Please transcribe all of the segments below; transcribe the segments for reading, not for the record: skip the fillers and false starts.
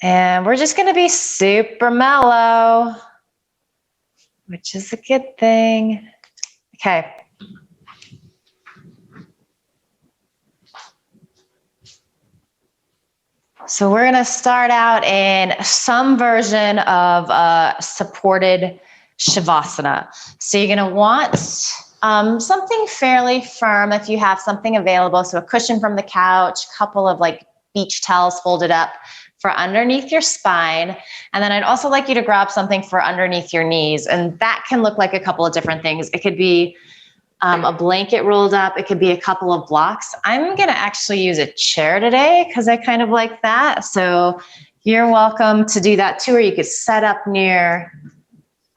And we're just going to be super mellow, which is a good thing. Okay. So we're going to start out in some version of supported Shavasana. So you're going to want something fairly firm if you have something available. So a cushion from the couch, a couple of like beach towels folded up for underneath your spine. And then I'd also like you to grab something for underneath your knees. And that can look like a couple of different things. It could be a blanket rolled up. It could be a couple of blocks. I'm going to actually use a chair today because I kind of like that. So you're welcome to do that too, or you could set up near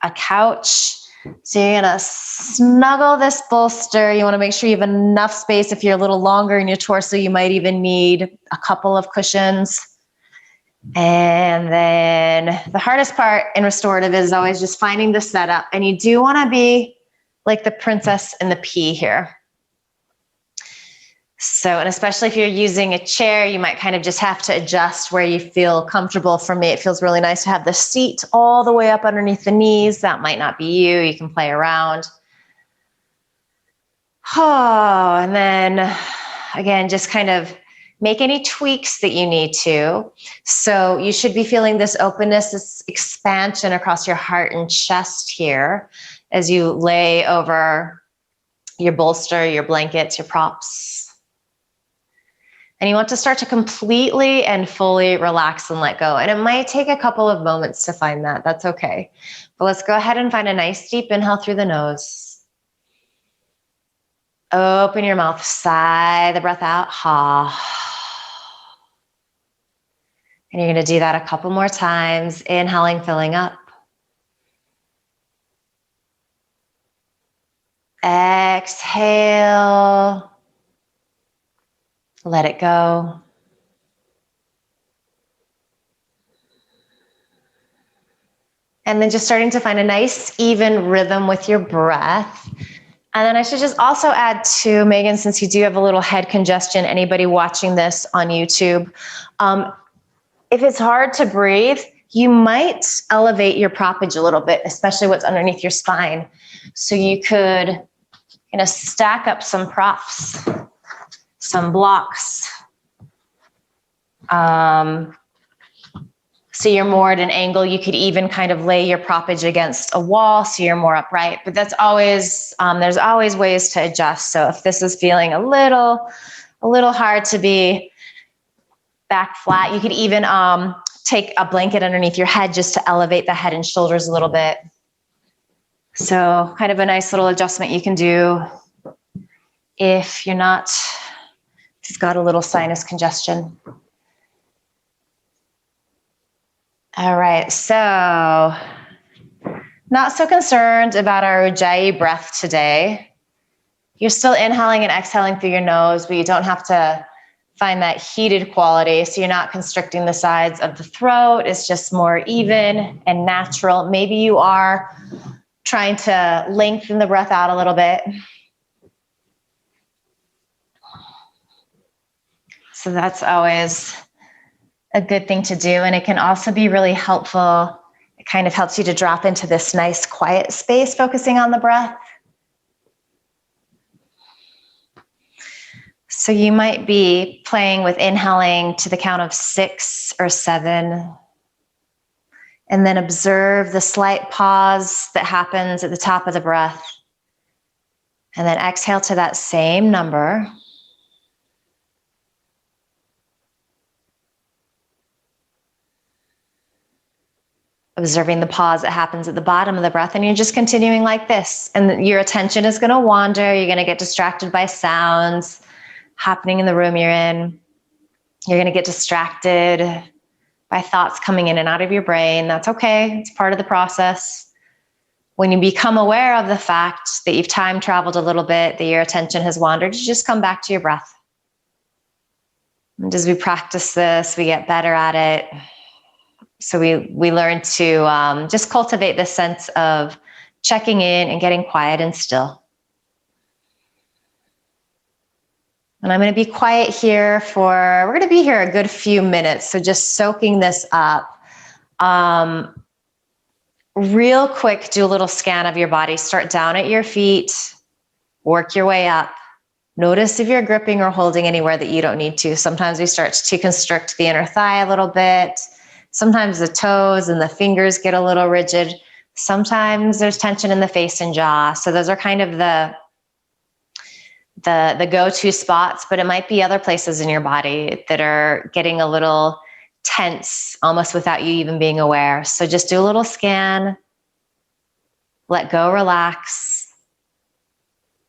a couch. So you're going to snuggle this bolster. You want to make sure you have enough space. If you're a little longer in your torso, you might even need a couple of cushions. And then the hardest part in restorative is always just finding the setup. And you do want to be like the princess and the pea here. So, and especially if you're using a chair, you might kind of just have to adjust where you feel comfortable. For me, it feels really nice to have the seat all the way up underneath the knees. That might not be you. You can play around. Oh, and then again, just kind of make any tweaks that you need to. So you should be feeling this openness, this expansion across your heart and chest here as you lay over your bolster, your blankets, your props. And you want to start to completely and fully relax and let go. And it might take a couple of moments to find that. That's okay. But let's go ahead and find a nice deep inhale through the nose. Open your mouth, sigh the breath out. Ha. And you're going to do that a couple more times. Inhaling, filling up. Exhale. Let it go. And then just starting to find a nice, even rhythm with your breath. And then I should just also add to, Megan, since you do have a little head congestion, anybody watching this on YouTube, if it's hard to breathe, you might elevate your proppage a little bit, especially what's underneath your spine. So you could stack up some props, some blocks. So you're more at an angle. You could even kind of lay your proppage against a wall so you're more upright. But that's always, there's always ways to adjust. So if this is feeling a little hard to be back flat, you could even take a blanket underneath your head just to elevate the head and shoulders a little bit. So kind of a nice little adjustment you can do if you've got a little sinus congestion. All right, so not so concerned about our Ujjayi breath today. You're still inhaling and exhaling through your nose, but you don't have to find that heated quality. So you're not constricting the sides of the throat. It's just more even and natural. Maybe you are trying to lengthen the breath out a little bit. So that's always a good thing to do. And it can also be really helpful. It kind of helps you to drop into this nice quiet space, focusing on the breath. So you might be playing with inhaling to the count of 6 or 7. And then observe the slight pause that happens at the top of the breath. And then exhale to that same number. Observing the pause that happens at the bottom of the breath, and you're just continuing like this. And your attention is going to wander. You're going to get distracted by sounds happening in the room you're in. You're going to get distracted by thoughts coming in and out of your brain. That's okay. It's part of the process. When you become aware of the fact that you've time traveled a little bit, that your attention has wandered, you just come back to your breath. And as we practice this, we get better at it. So we learn to just cultivate this sense of checking in and getting quiet and still. And I'm going to be quiet here we're going to be here a good few minutes. So just soaking this up. Real quick, do a little scan of your body. Start down at your feet, work your way up. Notice if you're gripping or holding anywhere that you don't need to. Sometimes we start to constrict the inner thigh a little bit. Sometimes the toes and the fingers get a little rigid. Sometimes there's tension in the face and jaw. So those are kind of the go-to spots, but it might be other places in your body that are getting a little tense almost without you even being aware. So just do a little scan, let go, relax,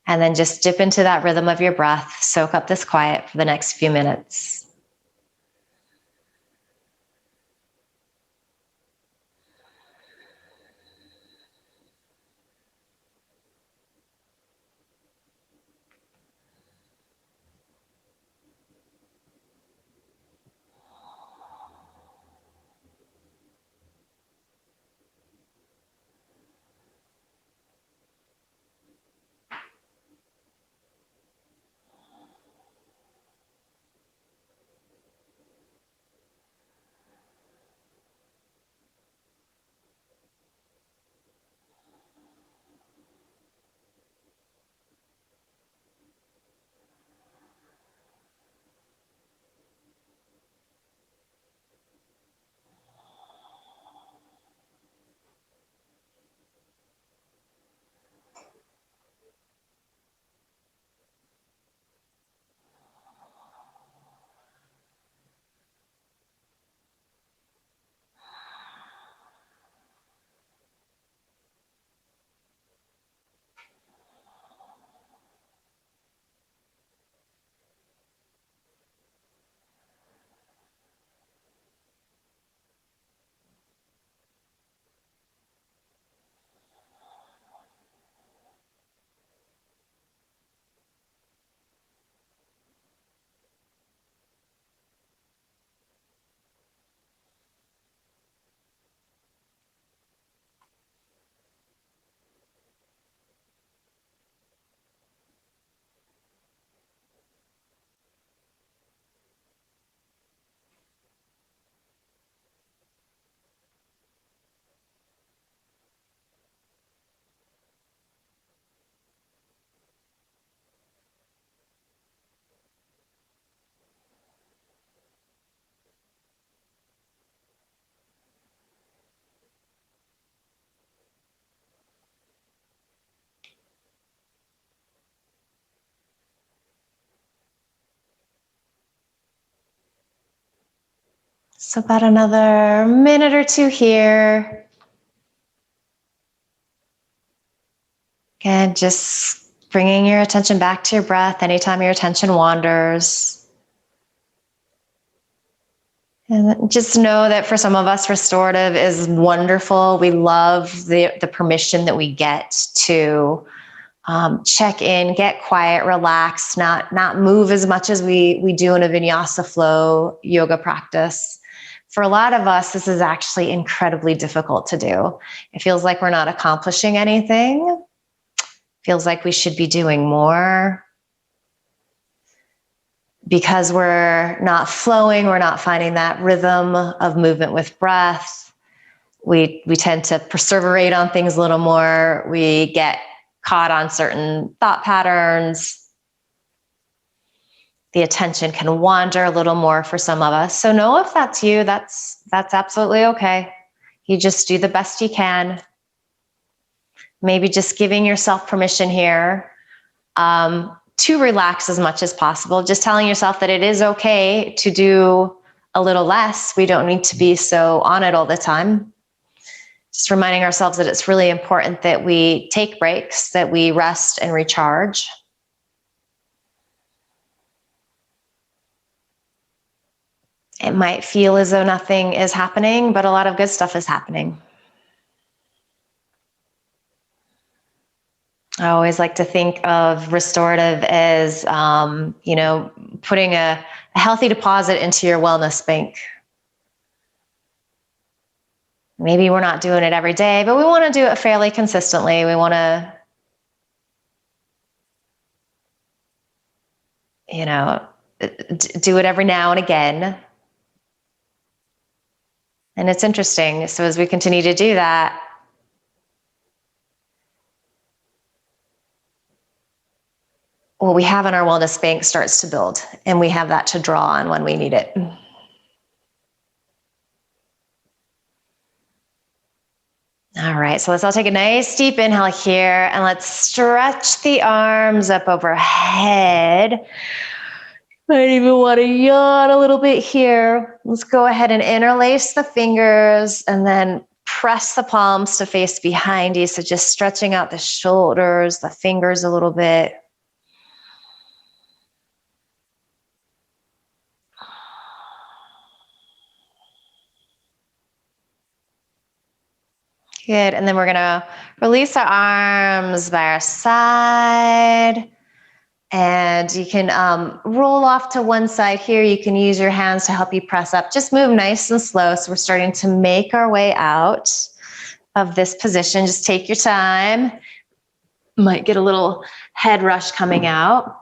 and then just dip into that rhythm of your breath. Soak up this quiet for the next few minutes. So about another minute or two here. Again, just bringing your attention back to your breath anytime your attention wanders. And just know that for some of us, restorative is wonderful. We love the permission that we get to check in, get quiet, relax, not move as much as we do in a vinyasa flow yoga practice. For a lot of us, this is actually incredibly difficult to do. It feels like we're not accomplishing anything. Feels like we should be doing more. Because we're not flowing, we're not finding that rhythm of movement with breath. We tend to perseverate on things a little more. We get caught on certain thought patterns. The attention can wander a little more for some of us. So know if that's you, that's absolutely okay. You just do the best you can. Maybe just giving yourself permission here to relax as much as possible. Just telling yourself that it is okay to do a little less. We don't need to be so on it all the time. Just reminding ourselves that it's really important that we take breaks, that we rest and recharge. It might feel as though nothing is happening, but a lot of good stuff is happening. I always like to think of restorative as, putting a healthy deposit into your wellness bank. Maybe we're not doing it every day, but we want to do it fairly consistently. We want to you know, do it every now and again. And it's interesting. So as we continue to do that, what we have in our wellness bank starts to build, and we have that to draw on when we need it. All right, so let's all take a nice deep inhale here, and let's stretch the arms up overhead. Might even want to yawn a little bit here. Let's go ahead and interlace the fingers and then press the palms to face behind you. So just stretching out the shoulders, the fingers a little bit. Good, and then we're gonna release our arms by our side. And you can roll off to one side here. You can use your hands to help you press up. Just move nice and slow. So we're starting to make our way out of this position. Just take your time. Might get a little head rush coming out.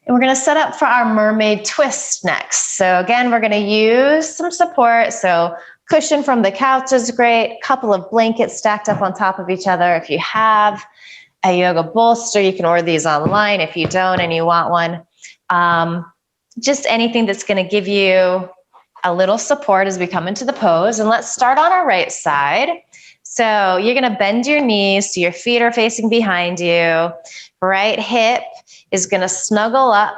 And we're going to set up for our mermaid twist next. So again, we're going to use some support. So cushion from the couch is great. Couple of blankets stacked up on top of each other. If you have a yoga bolster, you can order these online. If you don't and you want one, just anything that's going to give you a little support as we come into the pose. And let's start on our right side. So you're going to bend your knees so your feet are facing behind you. Right hip is going to snuggle up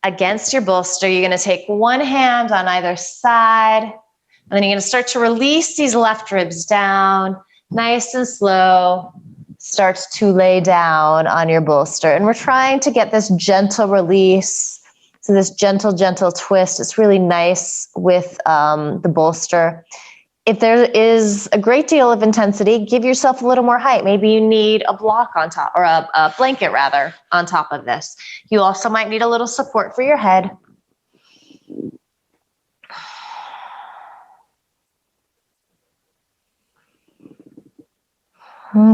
against your bolster. You're going to take one hand on either side, and then you're going to start to release these left ribs down, nice and slow. Start to lay down on your bolster. And we're trying to get this gentle release. So this gentle, gentle twist. It's really nice with the bolster. If there is a great deal of intensity, give yourself a little more height. Maybe you need a block on top, or a blanket rather, on top of this. You also might need a little support for your head.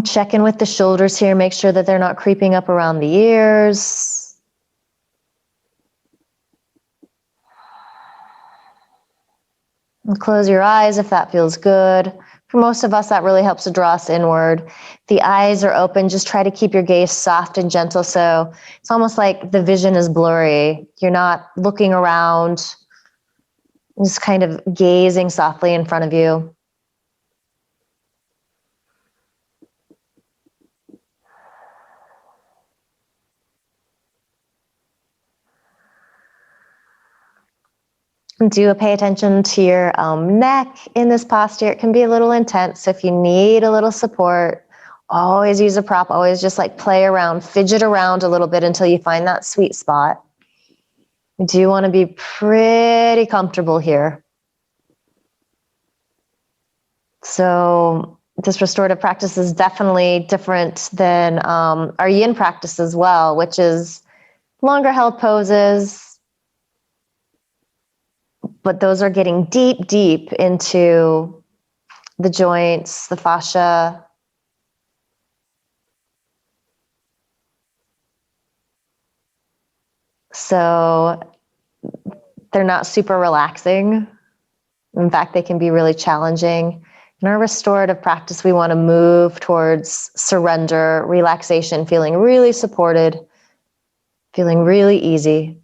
Check in with the shoulders here. Make sure that they're not creeping up around the ears. And close your eyes if that feels good. For most of us, that really helps to draw us inward. The eyes are open. Just try to keep your gaze soft and gentle. So it's almost like the vision is blurry. You're not looking around, just kind of gazing softly in front of you. Do pay attention to your neck in this posture. It can be a little intense. So if you need a little support, always use a prop. Always just like play around, fidget around a little bit until you find that sweet spot. We do want to be pretty comfortable here. So this restorative practice is definitely different than our yin practice as well, which is longer held poses. But those are getting deep, deep into the joints, the fascia. So they're not super relaxing. In fact, they can be really challenging. In our restorative practice, we want to move towards surrender, relaxation, feeling really supported, feeling really easy.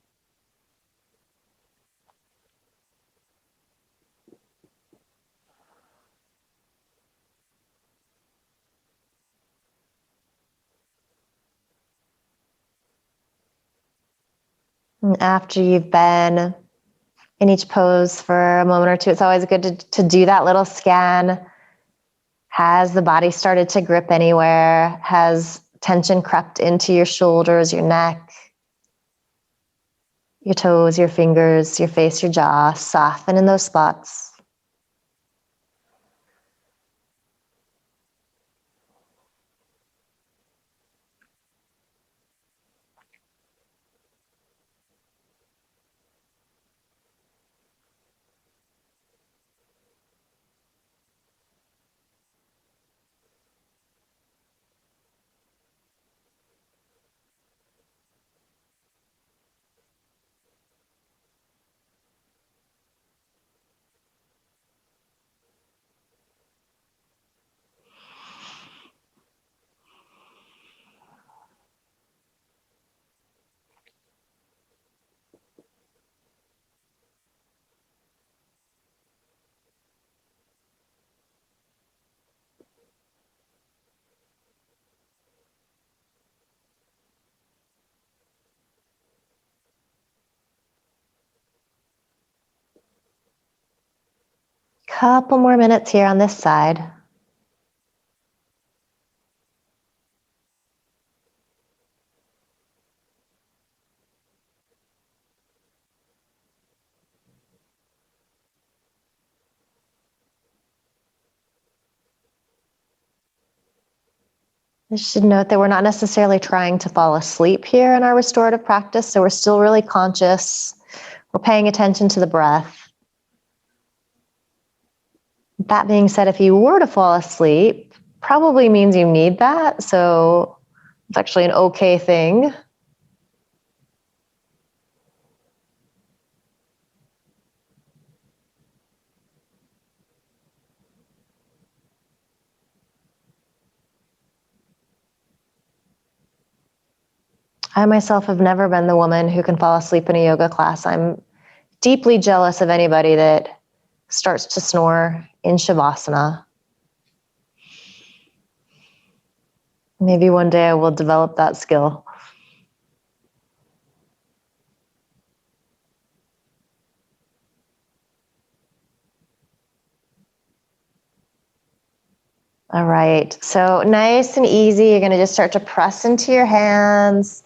And after you've been in each pose for a moment or two, it's always good to do that little scan. Has the body started to grip anywhere? Has tension crept into your shoulders, your neck, your toes, your fingers, your face, your jaw? Soften in those spots. Couple more minutes here on this side. I should note that we're not necessarily trying to fall asleep here in our restorative practice, so we're still really conscious. We're paying attention to the breath. That being said, if you were to fall asleep, probably means you need that, so it's actually an okay thing. I myself have never been the woman who can fall asleep in a yoga class. I'm deeply jealous of anybody that starts to snore in Shavasana. Maybe one day I will develop that skill. All right, so nice and easy. You're gonna just start to press into your hands.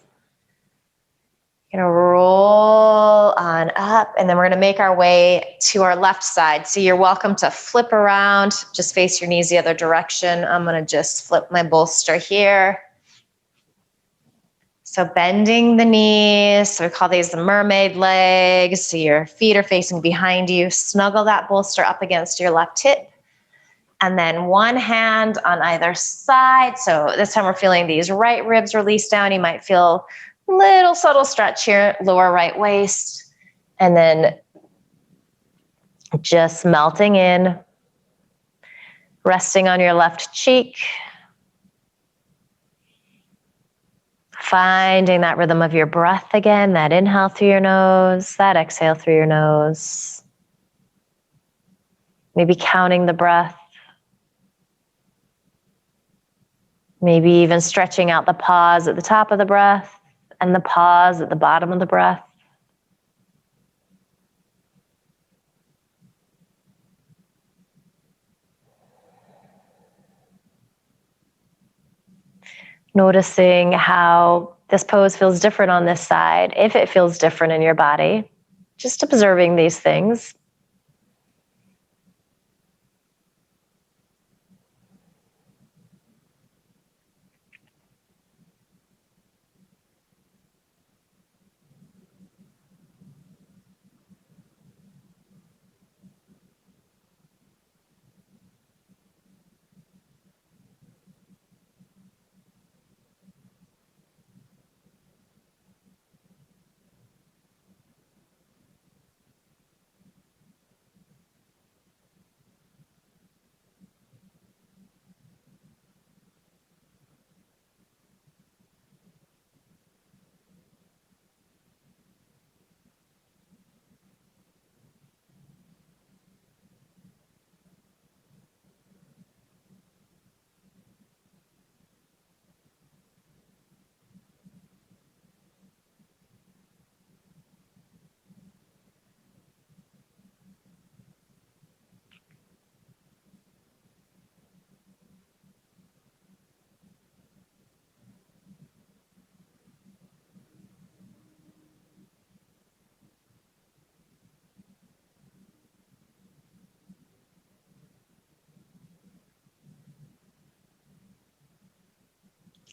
You're gonna roll on up, and then we're gonna make our way to our left side. So you're welcome to flip around, just face your knees the other direction. I'm gonna just flip my bolster here. So bending the knees, so we call these the mermaid legs. So your feet are facing behind you. Snuggle that bolster up against your left hip. And then one hand on either side. So this time we're feeling these right ribs release down. You might feel a little subtle stretch here, lower right waist. And then just melting in, resting on your left cheek. Finding that rhythm of your breath again, that inhale through your nose, that exhale through your nose. Maybe counting the breath. Maybe even stretching out the pause at the top of the breath and the pause at the bottom of the breath. Noticing how this pose feels different on this side, if it feels different in your body. Just observing these things.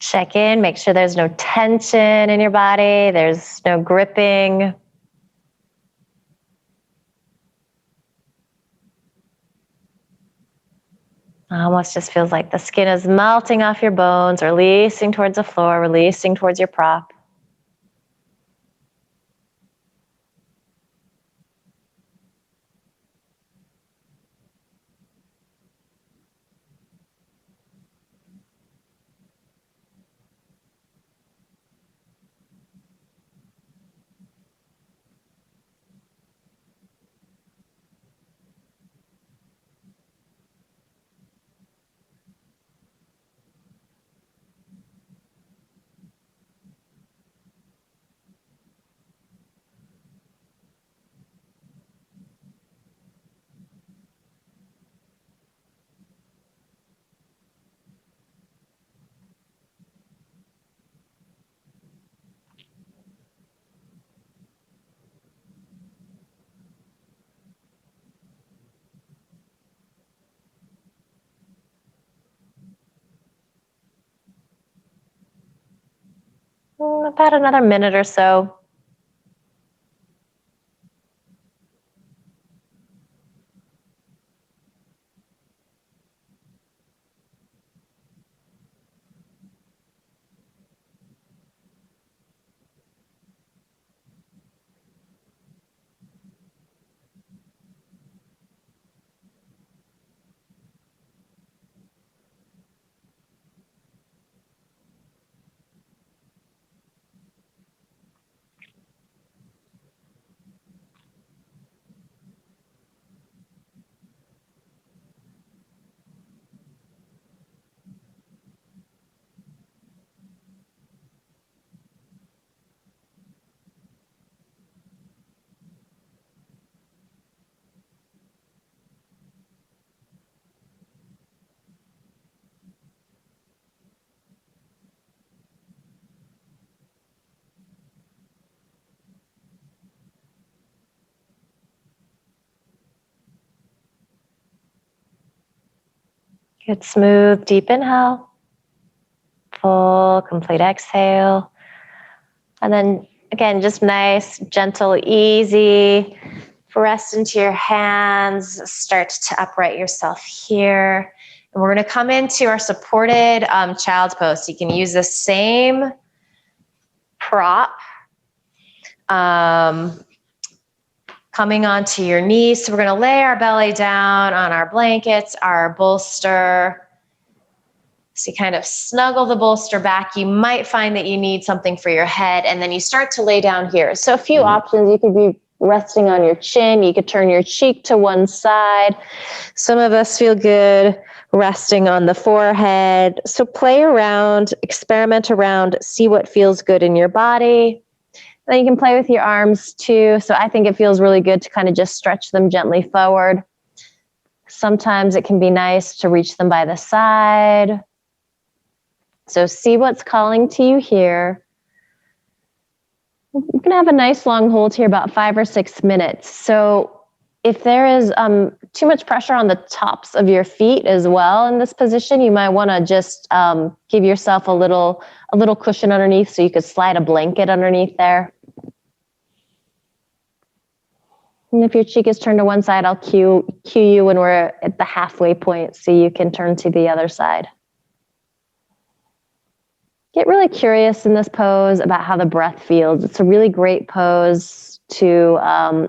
Check in, make sure there's no tension in your body, there's no gripping. Almost just feels like the skin is melting off your bones, releasing towards the floor, releasing towards your prop. About another minute or so. Good, smooth, deep inhale. Full, complete exhale. And then again, just nice, gentle, easy. Rest into your hands. Start to upright yourself here. And we're going to come into our supported child's pose. So you can use the same prop. Coming onto your knees. So we're going to lay our belly down on our blankets, our bolster. So you kind of snuggle the bolster back. You might find that you need something for your head, and then you start to lay down here. So a few options. You could be resting on your chin. You could turn your cheek to one side. Some of us feel good resting on the forehead. So play around, experiment around, see what feels good in your body. Then you can play with your arms too. So I think it feels really good to kind of just stretch them gently forward. Sometimes it can be nice to reach them by the side. So see what's calling to you here. You're going to have a nice long hold here, about 5 or 6 minutes. So if there is too much pressure on the tops of your feet as well in this position, you might want to just give yourself a little cushion underneath, so you could slide a blanket underneath there. And if your cheek is turned to one side, I'll cue you when we're at the halfway point so you can turn to the other side. Get really curious in this pose about how the breath feels. It's a really great pose to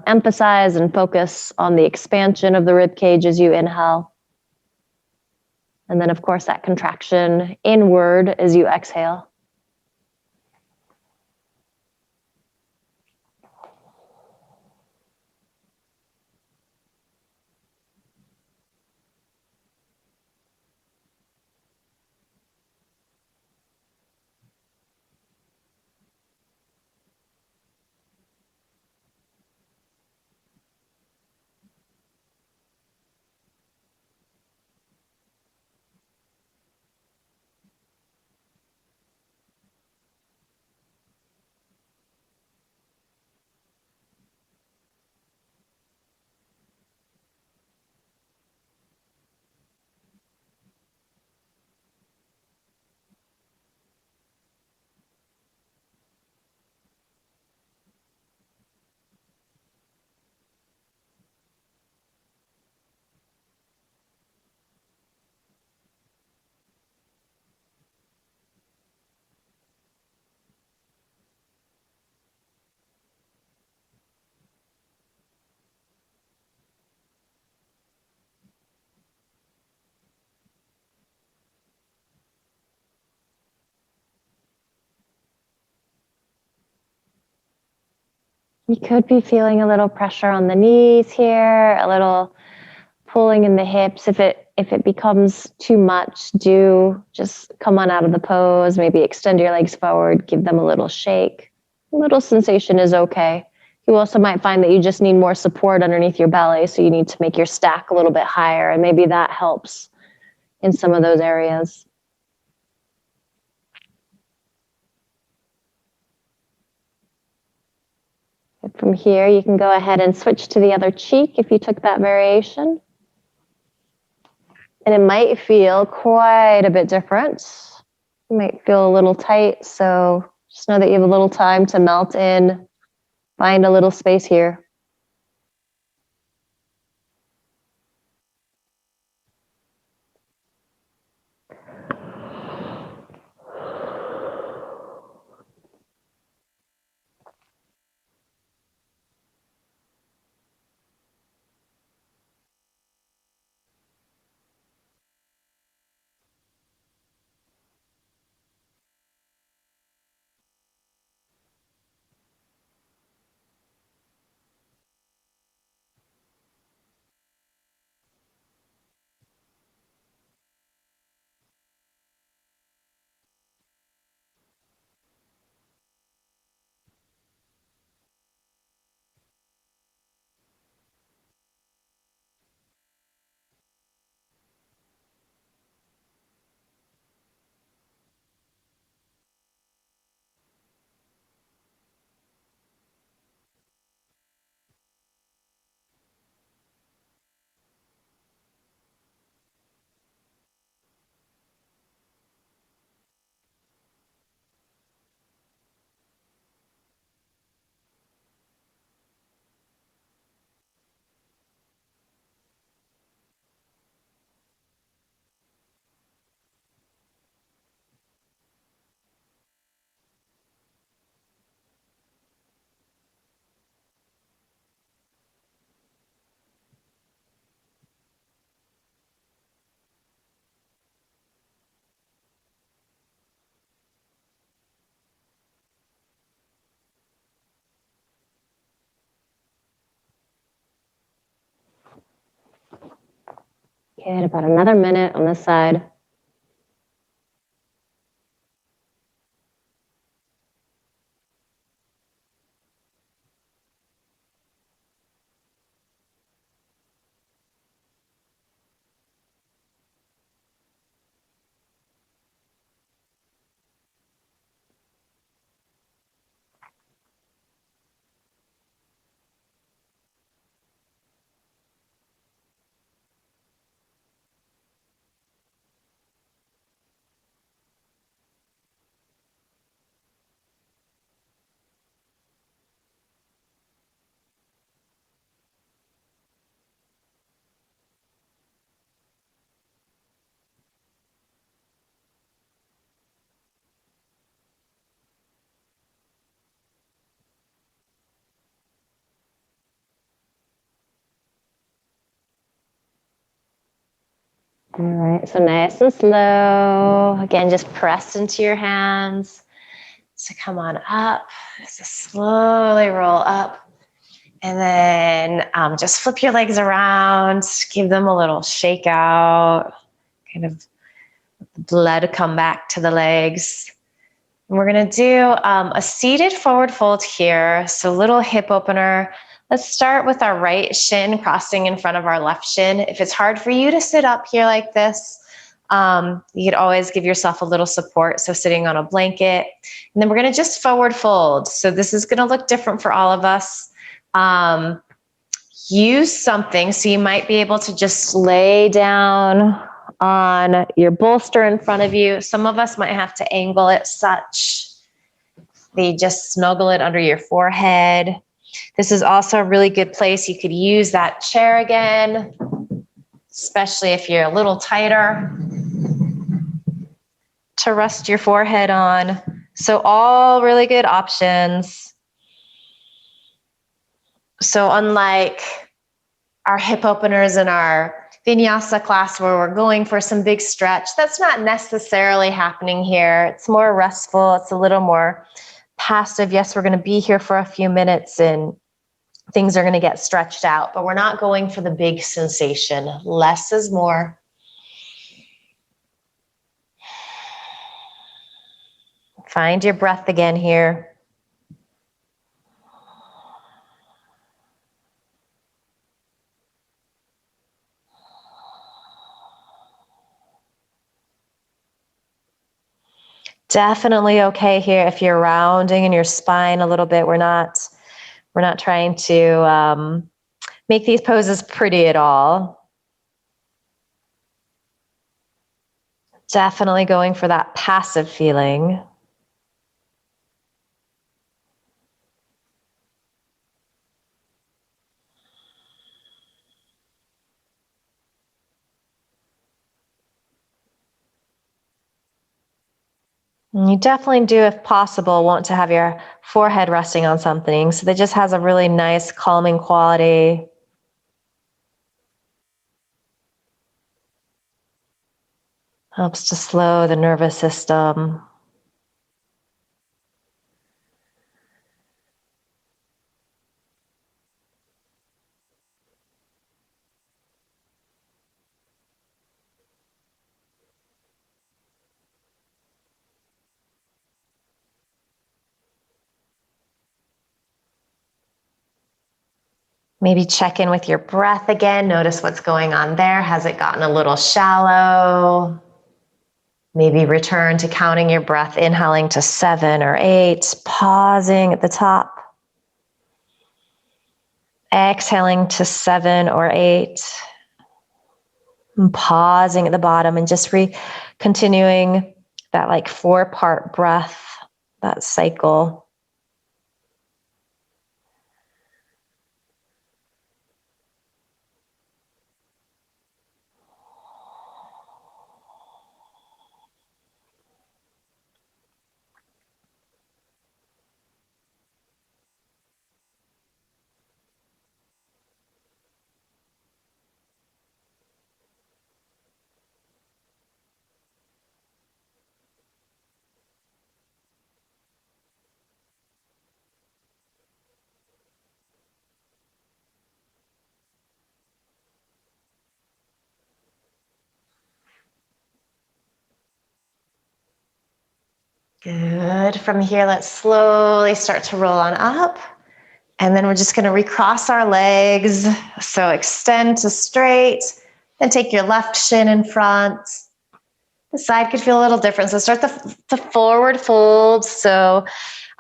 emphasize and focus on the expansion of the rib cage as you inhale. And then, of course, that contraction inward as you exhale. You could be feeling a little pressure on the knees here, a little pulling in the hips. If it becomes too much, do just come on out of the pose, maybe extend your legs forward, give them a little shake. A little sensation is okay. You also might find that you just need more support underneath your belly, so you need to make your stack a little bit higher, and maybe that helps in some of those areas. From here, you can go ahead and switch to the other cheek if you took that variation. And it might feel quite a bit different. You might feel a little tight, so Just know that you have a little time to melt in, find a little space here. Good, about another minute on this side. All right, so nice and slow. Again, just press into your hands. So come on up. So slowly roll up. And then just flip your legs around. Give them a little shake out. Kind of blood come back to the legs. And we're going to do a seated forward fold here. So little hip opener. Let's start with our right shin crossing in front of our left shin. If it's hard for you to sit up here like this, you could always give yourself a little support. So sitting on a blanket. And then we're going to just forward fold. So this is going to look different for all of us. Use something. So you might be able to just lay down on your bolster in front of you. Some of us might have to angle it such they just snuggle it under your forehead. This is also a really good place. You could use that chair again, especially if you're a little tighter, to rest your forehead on. So all really good options. So unlike our hip openers in our vinyasa class where we're going for some big stretch, that's not necessarily happening here. It's more restful. It's a little more passive. Yes, we're going to be here for a few minutes and things are going to get stretched out, but we're not going for the big sensation. Less is more. Find your breath again here. Definitely okay here if you're rounding in your spine a little bit. We're not trying to make these poses pretty at all. Definitely going for that passive feeling. And you definitely do, if possible, want to have your forehead resting on something. So that just has a really nice calming quality. Helps to slow the nervous system. Maybe check in with your breath again. Notice what's going on there. Has it gotten a little shallow? Maybe return to counting your breath, inhaling to 7 or 8, pausing at the top. Exhaling to 7 or 8. And pausing at the bottom and just continuing that like 4-part breath, that cycle. Good. From here, let's slowly start to roll on up. And then we're just going to recross our legs. So extend to straight. Then take your left shin in front. The side could feel a little different. So start the forward fold. So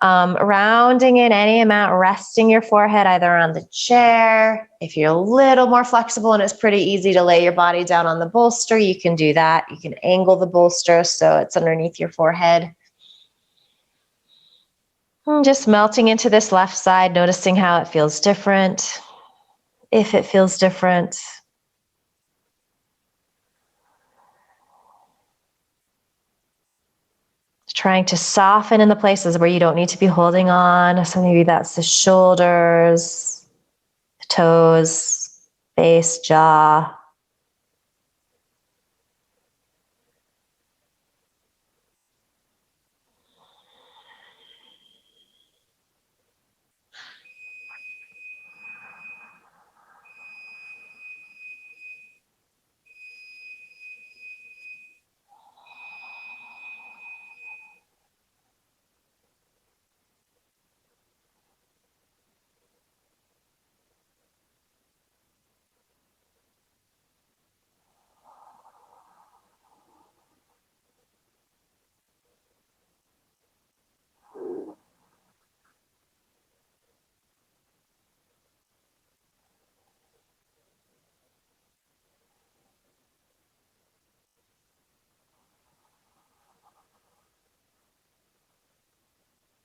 rounding in any amount, resting your forehead either on the chair. If you're a little more flexible and it's pretty easy to lay your body down on the bolster, you can do that. You can angle the bolster so it's underneath your forehead. Just melting into this left side, noticing how it feels different, if it feels different. Trying to soften in the places where you don't need to be holding on. So maybe that's the shoulders, the toes, face, jaw.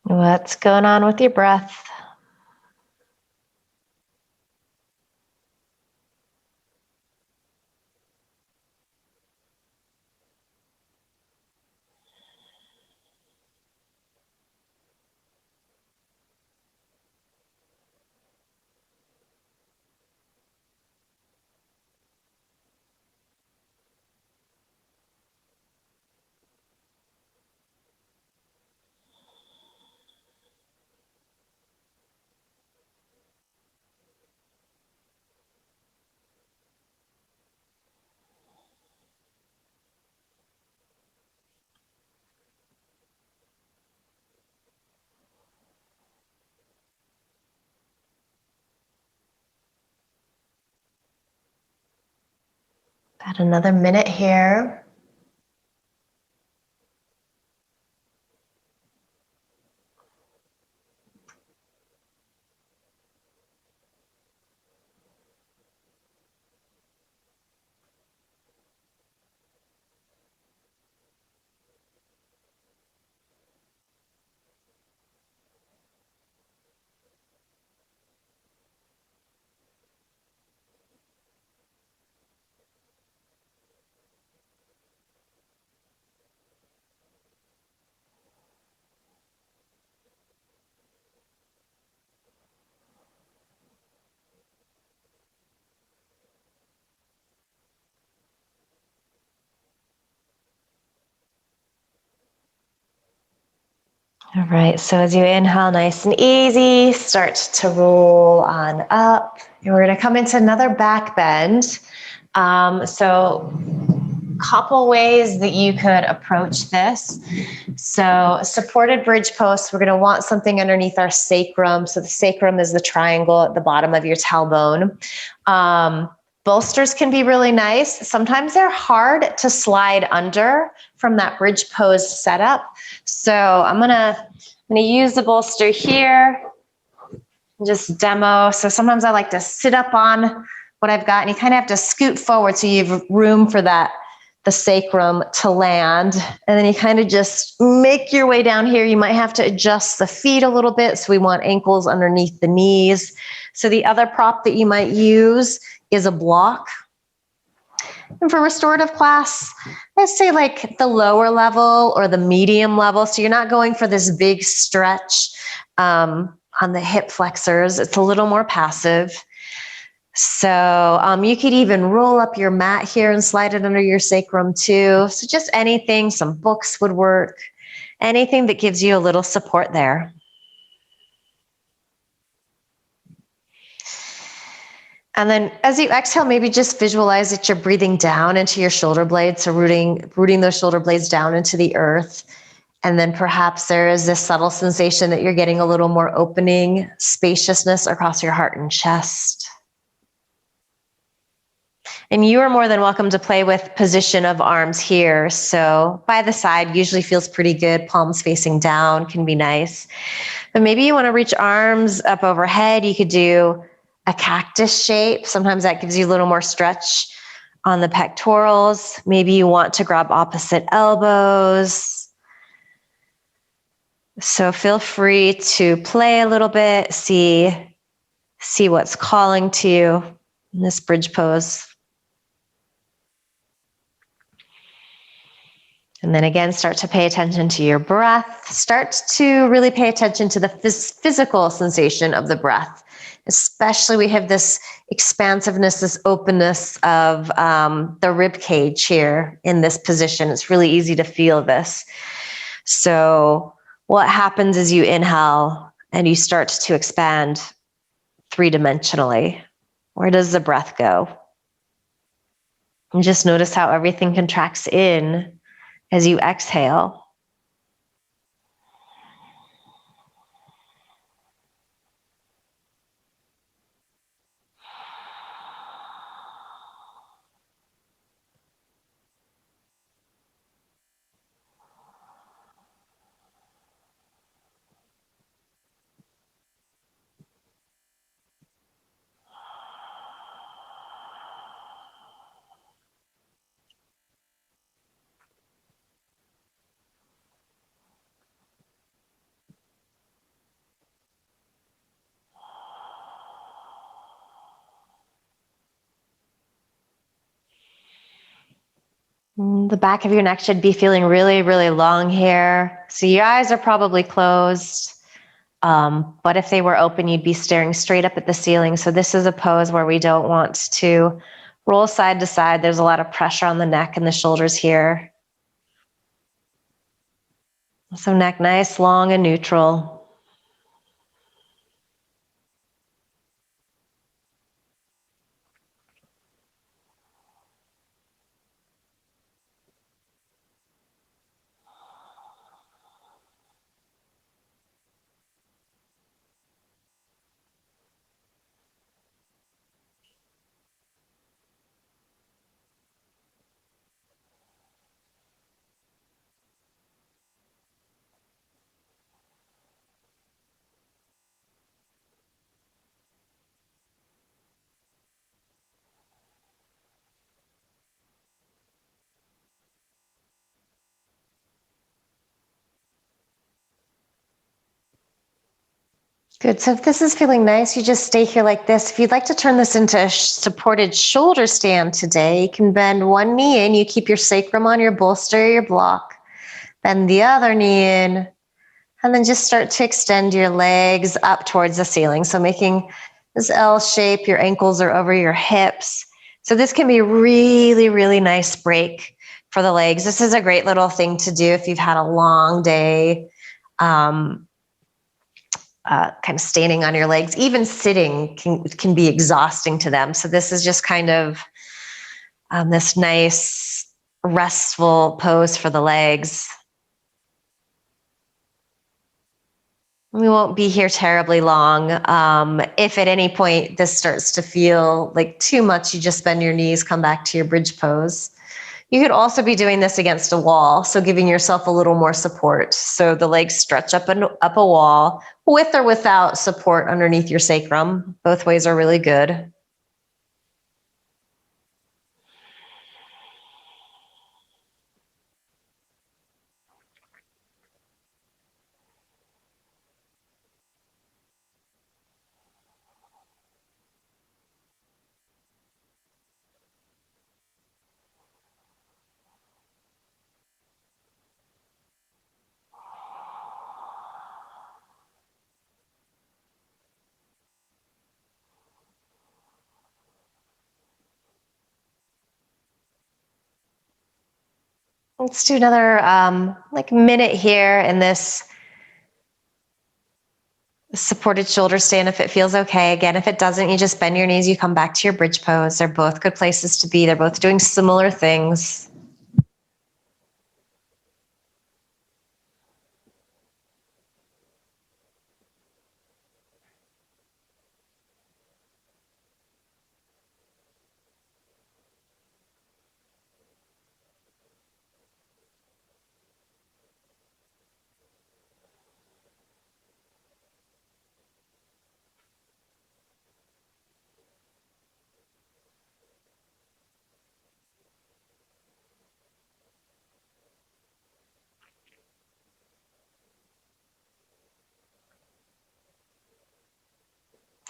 What's going on with your breath? About another minute here. All right, so as you inhale nice and easy, start to roll on up. And we're gonna come into another back bend. So couple ways that you could approach this. So supported bridge post, we're gonna want something underneath our sacrum. So the sacrum is the triangle at the bottom of your tailbone. Bolsters can be really nice. Sometimes they're hard to slide under from that bridge pose setup. So I'm gonna use the bolster here and just demo. So sometimes I like to sit up on what I've got, and you kind of have to scoot forward so you have room for the sacrum to land. And then you kind of just make your way down here. You might have to adjust the feet a little bit. So we want ankles underneath the knees. So the other prop that you might use is a block. And for restorative class, let's say like the lower level or the medium level. So you're not going for this big stretch on the hip flexors. It's a little more passive. So you could even roll up your mat here and slide it under your sacrum too. So just anything, some books would work, anything that gives you a little support there. And then as you exhale, maybe just visualize that you're breathing down into your shoulder blades. So rooting those shoulder blades down into the earth. And then perhaps there is this subtle sensation that you're getting a little more opening, spaciousness across your heart and chest. And you are more than welcome to play with position of arms here. So by the side usually feels pretty good. Palms facing down can be nice. But maybe you want to reach arms up overhead. You could do a cactus shape. Sometimes that gives you a little more stretch on the pectorals. Maybe you want to grab opposite elbows. So feel free to play a little bit, see what's calling to you in this bridge pose. And then again, start to pay attention to your breath. Start to really pay attention to the physical sensation of the breath. Especially we have this expansiveness, this openness of the rib cage here in this position. It's really easy to feel this. So what happens is you inhale and you start to expand three-dimensionally. Where does the breath go? And just notice how everything contracts in as you exhale. The back of your neck should be feeling really, really long here. So your eyes are probably closed. But if they were open, you'd be staring straight up at the ceiling. So this is a pose where we don't want to roll side to side. There's a lot of pressure on the neck and the shoulders here. So neck nice, long, and neutral. Good. So if this is feeling nice, you just stay here like this. If you'd like to turn this into a supported shoulder stand today, you can bend one knee in. You keep your sacrum on your bolster, your block. Bend the other knee in. And then just start to extend your legs up towards the ceiling. So making this L shape, your ankles are over your hips. So this can be a really, really nice break for the legs. This is a great little thing to do if you've had a long day. kind of standing on your legs. Even sitting can be exhausting to them. So this is just kind of this nice restful pose for the legs. We won't be here terribly long. If at any point this starts to feel like too much, you just bend your knees, come back to your bridge pose. You could also be doing this against a wall, so giving yourself a little more support. So the legs stretch up a wall, with or without support underneath your sacrum. Both ways are really good. Let's do another minute here in this supported shoulder stand if it feels okay. Again, if it doesn't, you just bend your knees, you come back to your bridge pose. They're both good places to be. They're both doing similar things.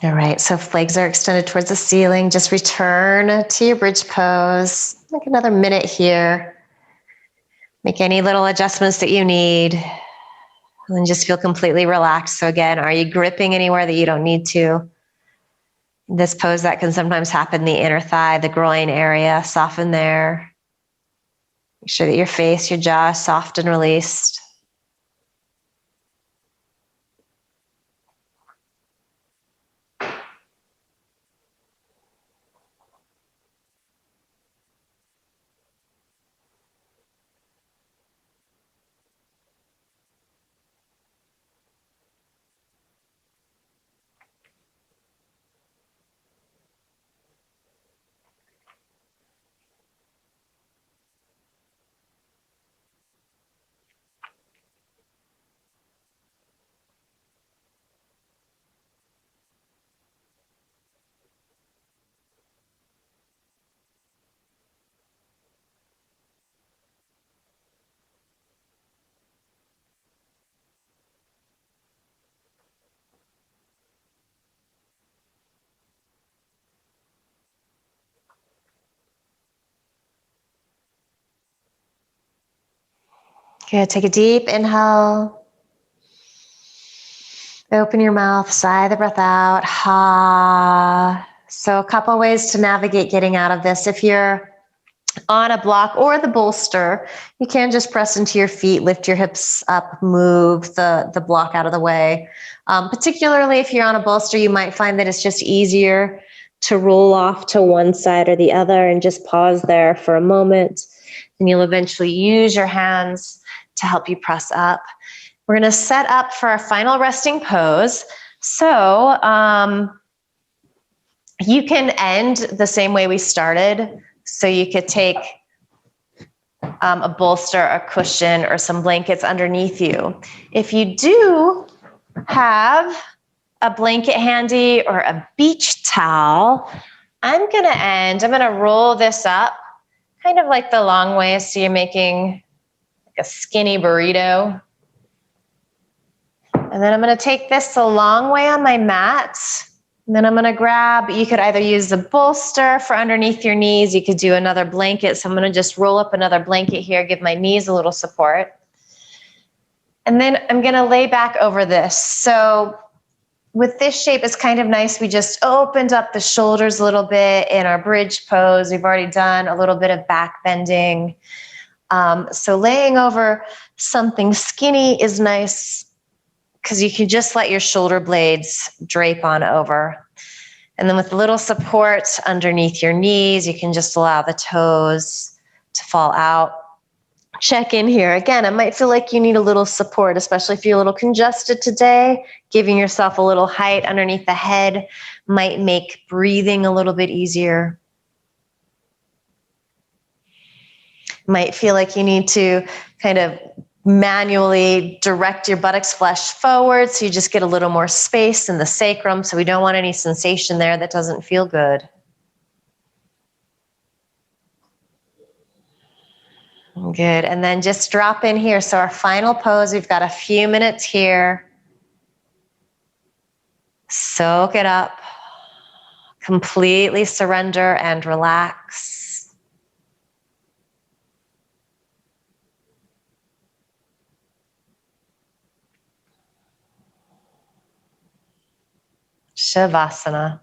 All right, so if legs are extended towards the ceiling, just return to your bridge pose. Like another minute here. Make any little adjustments that you need. And then just feel completely relaxed. So again, are you gripping anywhere that you don't need to? In this pose, that can sometimes happen in the inner thigh, the groin area. Soften there. Make sure that your face, your jaw is soft and released. Good, take a deep inhale. Open your mouth, sigh the breath out. Ha. So a couple ways to navigate getting out of this. If you're on a block or the bolster, you can just press into your feet, lift your hips up, move the block out of the way. Particularly if you're on a bolster, you might find that it's just easier to roll off to one side or the other and just pause there for a moment. And you'll eventually use your hands to help you press up. We're going to set up for our final resting pose. So you can end the same way we started. So you could take a bolster, a cushion, or some blankets underneath you. If you do have a blanket handy or a beach towel, I'm going to roll this up kind of like the long way. So you're making like a skinny burrito. And then I'm going to take this the long way on my mat. And then I'm going to grab, you could either use the bolster for underneath your knees. You could do another blanket. So I'm going to just roll up another blanket here, give my knees a little support. And then I'm going to lay back over this. So with this shape, it's kind of nice. We just opened up the shoulders a little bit in our bridge pose. We've already done a little bit of back bending. So laying over something skinny is nice because you can just let your shoulder blades drape on over. And then with a little support underneath your knees, you can just allow the toes to fall out. Check in here. Again, it might feel like you need a little support, especially if you're a little congested today. Giving yourself a little height underneath the head might make breathing a little bit easier. Might feel like you need to kind of manually direct your buttocks flesh forward so you just get a little more space in the sacrum, so we don't want any sensation there that doesn't feel good. Good, and then just drop in here. So our final pose, we've got a few minutes here. Soak it up. Completely surrender and relax. Shavasana.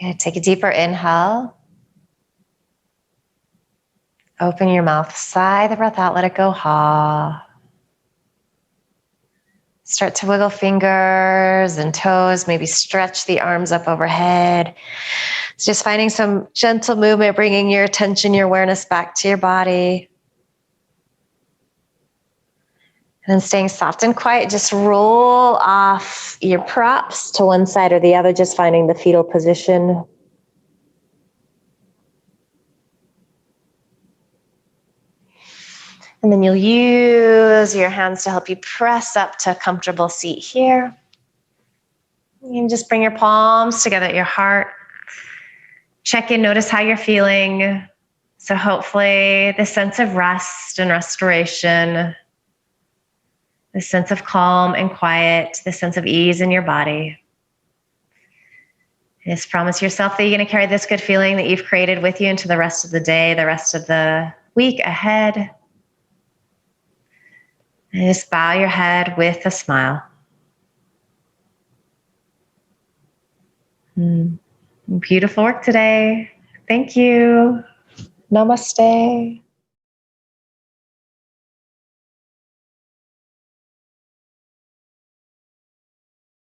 Okay, take a deeper inhale. Open your mouth, sigh the breath out, let it go. Ha. Start to wiggle fingers and toes, maybe stretch the arms up overhead. It's just finding some gentle movement, bringing your attention, your awareness back to your body. And then staying soft and quiet, just roll off your props to one side or the other, just finding the fetal position. And then you'll use your hands to help you press up to a comfortable seat here. You can just bring your palms together at your heart. Check in, notice how you're feeling. So hopefully the sense of rest and restoration, the sense of calm and quiet, the sense of ease in your body. Just promise yourself that you're going to carry this good feeling that you've created with you into the rest of the day, the rest of the week ahead. And just bow your head with a smile. Beautiful work today. Thank you. Namaste.